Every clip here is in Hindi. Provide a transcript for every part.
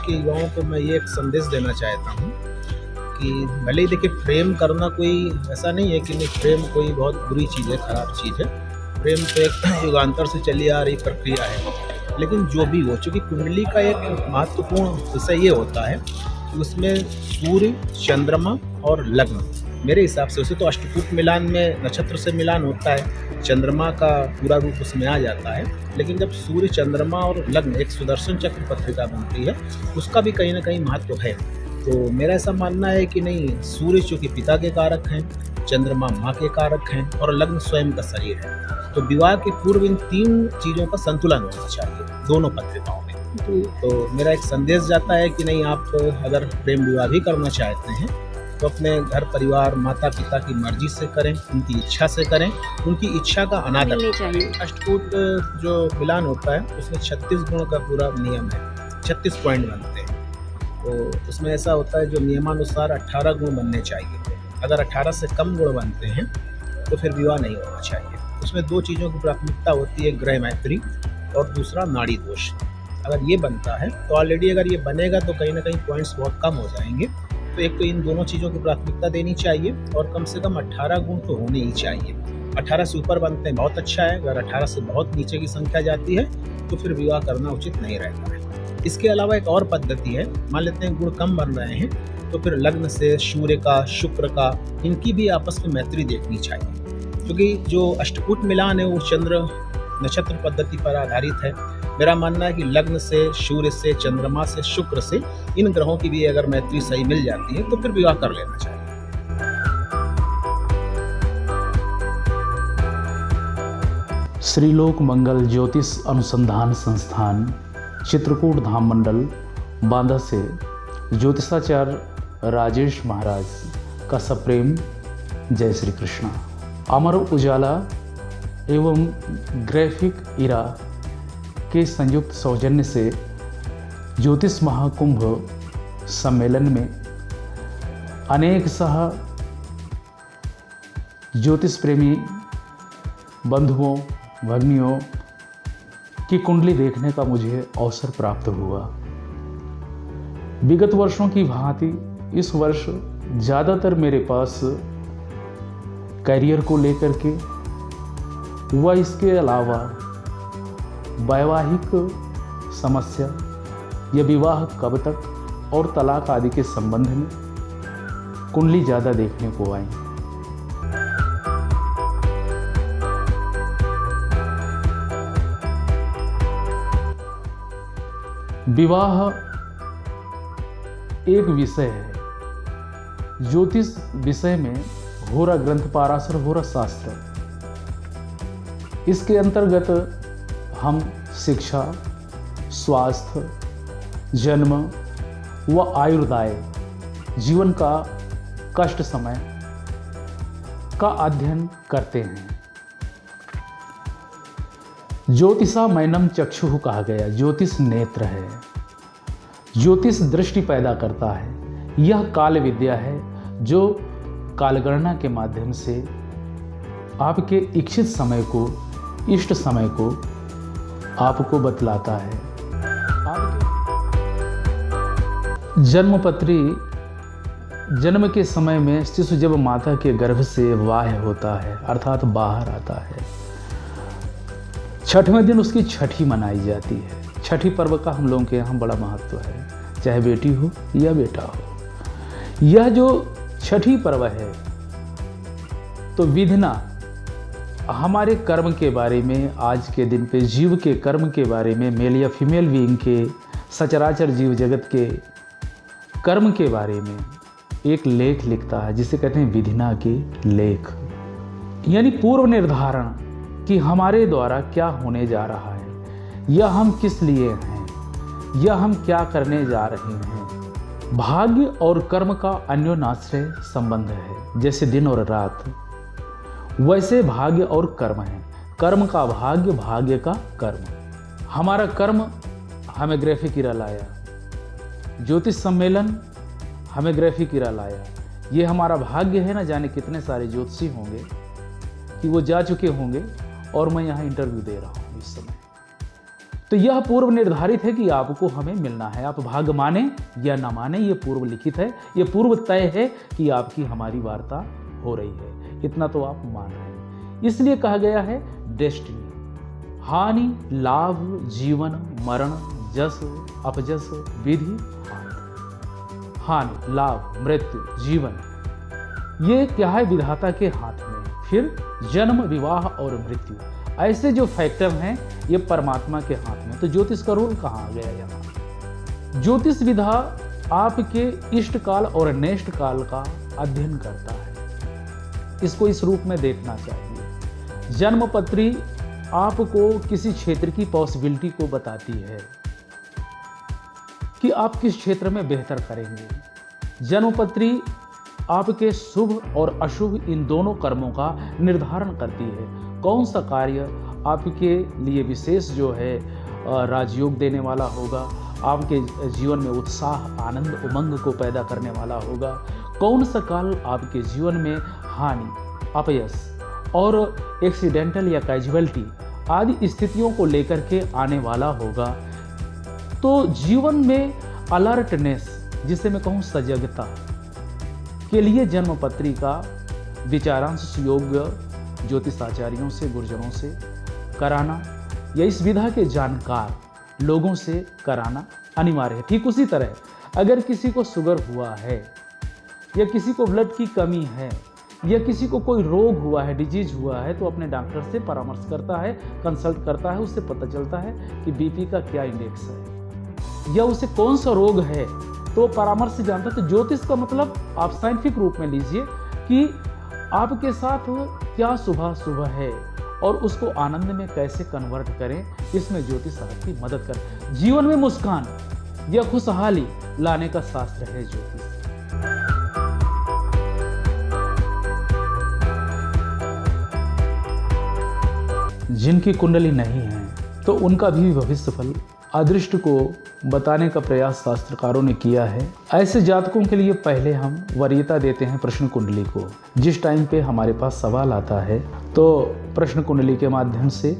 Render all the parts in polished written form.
के युवाओं को मैं ये एक संदेश देना चाहता हूँ कि भले ही देखिए प्रेम करना कोई ऐसा नहीं है कि नहीं, प्रेम कोई बहुत बुरी चीज़ है, ख़राब चीज़ है। प्रेम तो एक युगांतर से चली आ रही प्रक्रिया है। लेकिन जो भी हो, चूँकि कुंडली का एक महत्वपूर्ण विषय ये होता है कि उसमें सूर्य, चंद्रमा और लग्न, मेरे हिसाब से उसे तो अष्टकूट मिलान में नक्षत्र से मिलान होता है, चंद्रमा का पूरा रूप उसमें आ जाता है। लेकिन जब सूर्य, चंद्रमा और लग्न एक सुदर्शन चक्र पत्रिका बनती है, उसका भी कहीं ना कहीं महत्व है। तो मेरा ऐसा मानना है कि नहीं, सूर्य चूँकि पिता के कारक हैं, चंद्रमा माँ के कारक हैं और लग्न स्वयं का शरीर है। तो विवाह के पूर्व इन 3 चीज़ों का संतुलन होना चाहिए दोनों पत्रिकाओं में। तो मेरा एक संदेश जाता है कि नहीं, आप अगर प्रेम विवाह भी करना चाहते हैं तो अपने घर परिवार, माता पिता की मर्जी से करें, उनकी इच्छा से करें, उनकी इच्छा का अनादर चाहिए। अष्टकूट जो मिलान होता है उसमें 36 गुण का पूरा नियम है, 36 पॉइंट बनते हैं। तो उसमें ऐसा होता है जो नियमानुसार 18 गुण बनने चाहिए। अगर 18 से कम गुण बनते हैं तो फिर विवाह नहीं होना चाहिए। उसमें 2 चीज़ों की प्राथमिकता होती है, ग्रह मैत्री और दूसरा नाड़ी दोष। अगर ये बनता है तो ऑलरेडी अगर ये बनेगा तो कहीं ना कहीं पॉइंट्स बहुत कम हो जाएंगे। तो एक तो इन दोनों चीज़ों की प्राथमिकता देनी चाहिए और कम से कम 18 गुण तो होने ही चाहिए। 18 से ऊपर बनते हैं बहुत अच्छा है, अगर 18 से बहुत नीचे की संख्या जाती है तो फिर विवाह करना उचित नहीं रहता है। इसके अलावा एक और पद्धति है, मान लेते हैं गुण कम बन रहे हैं तो फिर लग्न से सूर्य का, शुक्र का, इनकी भी आपस में मैत्री देखनी चाहिए। क्योंकि जो अष्टकूट मिलान है वो चंद्र नक्षत्र पद्धति पर आधारित है। मेरा मानना है कि लग्न से, सूर्य से, चंद्रमा से, शुक्र से, इन ग्रहों की भी अगर मैत्री सही मिल जाती है तो फिर विवाह कर लेना चाहिए। श्रीलोक मंगल ज्योतिष अनुसंधान संस्थान, चित्रकूट धाम मंडल, बांदा से ज्योतिषाचार्य राजेश महाराज का सप्रेम जय श्री कृष्णा। अमर उजाला एवं ग्राफिक इरा के संयुक्त सौजन्य से ज्योतिष महाकुंभ सम्मेलन में अनेक सह ज्योतिष प्रेमी बंधुओं, भगिनियों की कुंडली देखने का मुझे अवसर प्राप्त हुआ। विगत वर्षों की भांति इस वर्ष ज़्यादातर मेरे पास करियर को लेकर के व इसके अलावा वैवाहिक समस्या या विवाह कब तक और तलाक आदि के संबंध में कुंडली ज़्यादा देखने को आई। विवाह एक विषय है। ज्योतिष विषय में होरा ग्रंथ, पाराशर होरा शास्त्र, इसके अंतर्गत हम शिक्षा, स्वास्थ्य, जन्म व आयुर्दाय, जीवन का कष्ट समय का अध्ययन करते हैं। ज्योतिषा मैनम चक्षुः कहा गया, ज्योतिष नेत्र है, ज्योतिष दृष्टि पैदा करता है। यह काल विद्या है जो कालगणना के माध्यम से आपके इच्छित समय को, इष्ट समय को आपको बतलाता है। जन्मपत्री, जन्म के समय में शिशु जब माता के गर्भ से बाह्य होता है अर्थात बाहर आता है, 6वें दिन उसकी छठी मनाई जाती है। छठी पर्व का हम लोगों के यहाँ बड़ा महत्व है, चाहे बेटी हो या बेटा हो। यह जो छठी पर्व है तो विधिना हमारे कर्म के बारे में, आज के दिन पे जीव के कर्म के बारे में, मेल या फीमेल बीइंग के, सचराचर जीव जगत के कर्म के बारे में एक लेख लिखता है जिसे कहते हैं विधिना के लेख, यानी पूर्व निर्धारण कि हमारे द्वारा क्या होने जा रहा है, या हम किस लिए हैं, या हम क्या करने जा रहे हैं। भाग्य और कर्म का अन्योन्याश्रय संबंध है। जैसे दिन और रात, वैसे भाग्य और कर्म है। कर्म का भाग्य, भाग्य का कर्म। हमारा कर्म हमें ग्राफिक इरा लाया, ज्योतिष सम्मेलन हमें ग्राफिक इरा लाया। ये हमारा भाग्य है, ना जाने कितने सारे ज्योतिषी होंगे कि वो जा चुके होंगे और मैं यहाँ इंटरव्यू दे रहा हूँ इस समय। तो यह पूर्व निर्धारित है कि आपको हमें मिलना है। आप भाग्य माने या ना माने, ये पूर्व लिखित है, ये पूर्व तय है कि आपकी हमारी वार्ता हो रही है। इतना तो आप मान रहे हैं। इसलिए कहा गया है डेस्टिनी। हानि, लाभ, जीवन, मरण, जस, अपजस, विधि, हानि, लाभ, मृत्यु, जीवन, ये क्या है? विधाता के हाथ में। फिर जन्म, विवाह और मृत्यु, ऐसे जो फैक्टर हैं ये परमात्मा के हाथ में। तो ज्योतिष का रोल कहाँ आ गया यहाँ? ज्योतिष विधा आपके इष्ट काल और नेष्ट काल का अध्ययन करता है। इसको इस रूप में देखना चाहिए। जन्मपत्री आपको किसी क्षेत्र की पॉसिबिलिटी को बताती है कि आप किस क्षेत्र में बेहतर करेंगे। जन्मपत्री आपके शुभ और अशुभ इन दोनों कर्मों का निर्धारण करती है। कौन सा कार्य आपके लिए विशेष जो है राजयोग देने वाला होगा, आपके जीवन में उत्साह, आनंद, उमंग को पैदा करने वाला होगा। कौन सा काल आपके जीवन में हानि, अपयश और एक्सीडेंटल या कैजुअलिटी आदि स्थितियों को लेकर के आने वाला होगा। तो जीवन में अलर्टनेस, जिसे मैं कहूँ सजगता के लिए जन्मपत्री का विचारांश योग्य ज्योतिषाचार्यों से, गुरुजनों से कराना या इस विधा के जानकार लोगों से कराना अनिवार्य है। ठीक उसी तरह अगर किसी को शुगर हुआ है या किसी को ब्लड की कमी है या किसी को कोई रोग हुआ है, डिजीज हुआ है, तो अपने डॉक्टर से परामर्श करता है, कंसल्ट करता है। उससे पता चलता है कि बीपी का क्या इंडेक्स है या उसे कौन सा रोग है, तो परामर्श से जानता है। तो ज्योतिष का मतलब आप साइंटिफिक रूप में लीजिए कि आपके साथ क्या शुभ है और उसको आनंद में कैसे कन्वर्ट करें, इसमें ज्योतिष आपकी मदद करे। जीवन में मुस्कान या खुशहाली लाने का शास्त्र है ज्योतिष। जिनकी कुंडली नहीं है तो उनका भी भविष्यफल, अदृष्ट को बताने का प्रयास शास्त्रकारों ने किया है। ऐसे जातकों के लिए पहले हम वरीयता देते हैं प्रश्न कुंडली को। जिस टाइम पे हमारे पास सवाल आता है तो प्रश्न कुंडली के माध्यम से,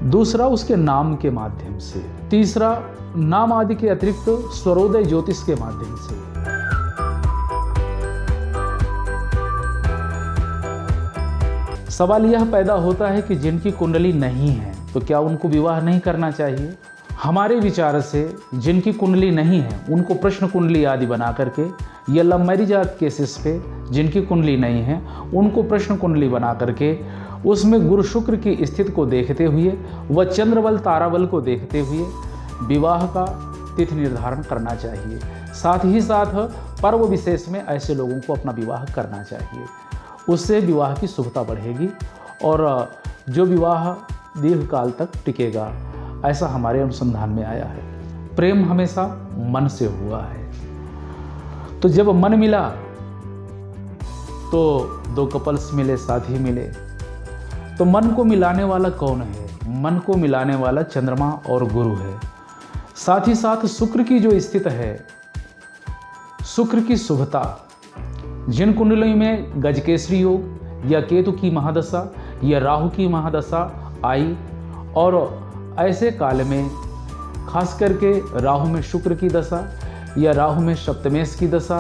दूसरा उसके नाम के माध्यम से, तीसरा नाम आदि के अतिरिक्त स्वरोदय ज्योतिष के माध्यम से। सवाल यह पैदा होता है कि जिनकी कुंडली नहीं है तो क्या उनको विवाह नहीं करना चाहिए? हमारे विचार से जिनकी कुंडली नहीं है उनको प्रश्न कुंडली आदि बना करके, या लव मैरिज केसेस पे जिनकी कुंडली नहीं है उनको प्रश्न कुंडली बना करके उसमें गुरु शुक्र की स्थिति को देखते हुए व चंद्रबल ताराबल को देखते हुए विवाह का तिथि निर्धारण करना चाहिए। साथ ही साथ पर्व विशेष में ऐसे लोगों को अपना विवाह करना चाहिए। उससे विवाह की शुभता बढ़ेगी और जो विवाह दीर्घकाल तक टिकेगा, ऐसा हमारे अनुसंधान में आया है। प्रेम हमेशा मन से हुआ है। तो जब मन मिला तो दो कपल्स मिले, साथी मिले। तो मन को मिलाने वाला कौन है? मन को मिलाने वाला चंद्रमा और गुरु है। साथ ही साथ शुक्र की जो स्थिति है, शुक्र की शुभता, जिन कुंडली में गजकेसरी योग या केतु की महादशा या राहु की महादशा आई, और ऐसे काल में खास करके राहु में शुक्र की दशा या राहु में सप्तमेश की दशा,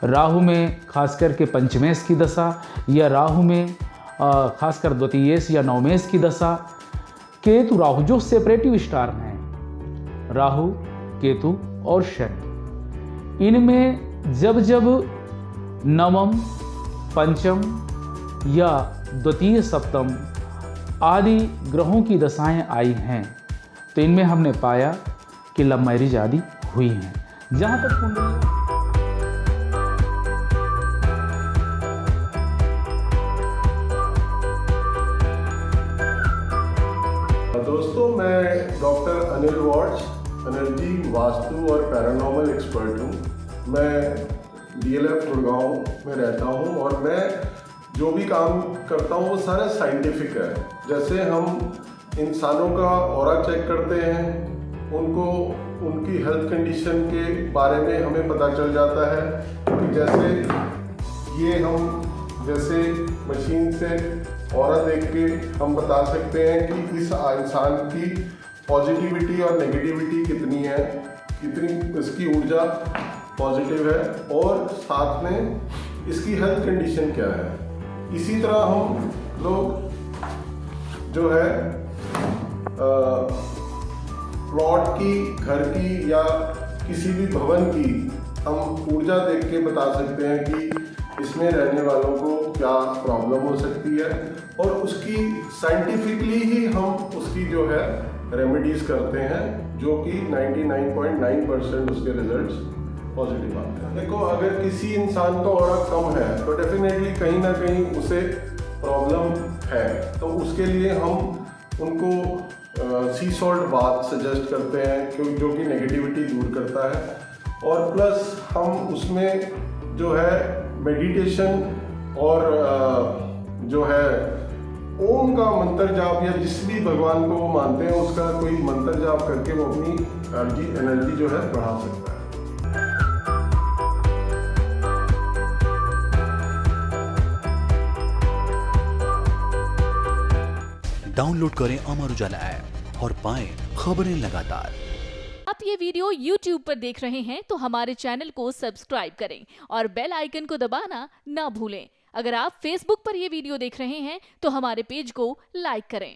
राहु में खास करके पंचमेश की दशा या राहु में खासकर द्वितीयेश या नवमेश की दशा, केतु राहु जो सेपरेटिव स्टार हैं, राहु, केतु और शनि, इनमें जब जब नवम, पंचम या द्वितीय, सप्तम आदि ग्रहों की दशाएं आई हैं तो इनमें हमने पाया कि लव मैरिज आदि हुई हैं। जहाँ तक कुंडली, दोस्तों, मैं डॉक्टर अनिल वॉर्च, एनर्जी, वास्तु और पैरानॉर्मल एक्सपर्ट हूँ। मैं DLF गुड़गांव में रहता हूँ और मैं जो भी काम करता हूँ वो सारा साइंटिफिक है। जैसे हम इंसानों का ऑरा चेक करते हैं, उनको उनकी हेल्थ कंडीशन के बारे में हमें पता चल जाता है कि जैसे ये हम जैसे मशीन से ऑरा देख के हम बता सकते हैं कि इस इंसान की पॉजिटिविटी और नेगेटिविटी कितनी है, कितनी इसकी ऊर्जा पॉजिटिव है और साथ में इसकी हेल्थ कंडीशन क्या है। इसी तरह हम लोग जो है प्लॉट की, घर की या किसी भी भवन की हम ऊर्जा देख के बता सकते हैं कि इसमें रहने वालों को क्या प्रॉब्लम हो सकती है और उसकी साइंटिफिकली ही हम उसकी जो है रेमेडीज करते हैं, जो कि 99.9% उसके रिजल्ट्स पॉजिटिव आते हैं। देखो, अगर किसी इंसान का ऑरा कम है तो डेफिनेटली कहीं ना कहीं उसे प्रॉब्लम है, तो उसके लिए हम उनको सी सॉल्ट बाथ सजेस्ट करते हैं जो कि नेगेटिविटी दूर करता है। और प्लस हम उसमें जो है मेडिटेशन और जो है ओम का मंत्र जाप या जिस भी भगवान को वो मानते हैं उसका कोई मंत्र जाप करके वो अपनी एनर्जी जो है बढ़ा सकता है। डाउनलोड करें अमर उजाला ऐप और पाएं खबरें लगातार। आप ये वीडियो YouTube पर देख रहे हैं तो हमारे चैनल को सब्सक्राइब करें और बेल आइकन को दबाना ना भूलें। अगर आप Facebook पर ये वीडियो देख रहे हैं तो हमारे पेज को लाइक करें।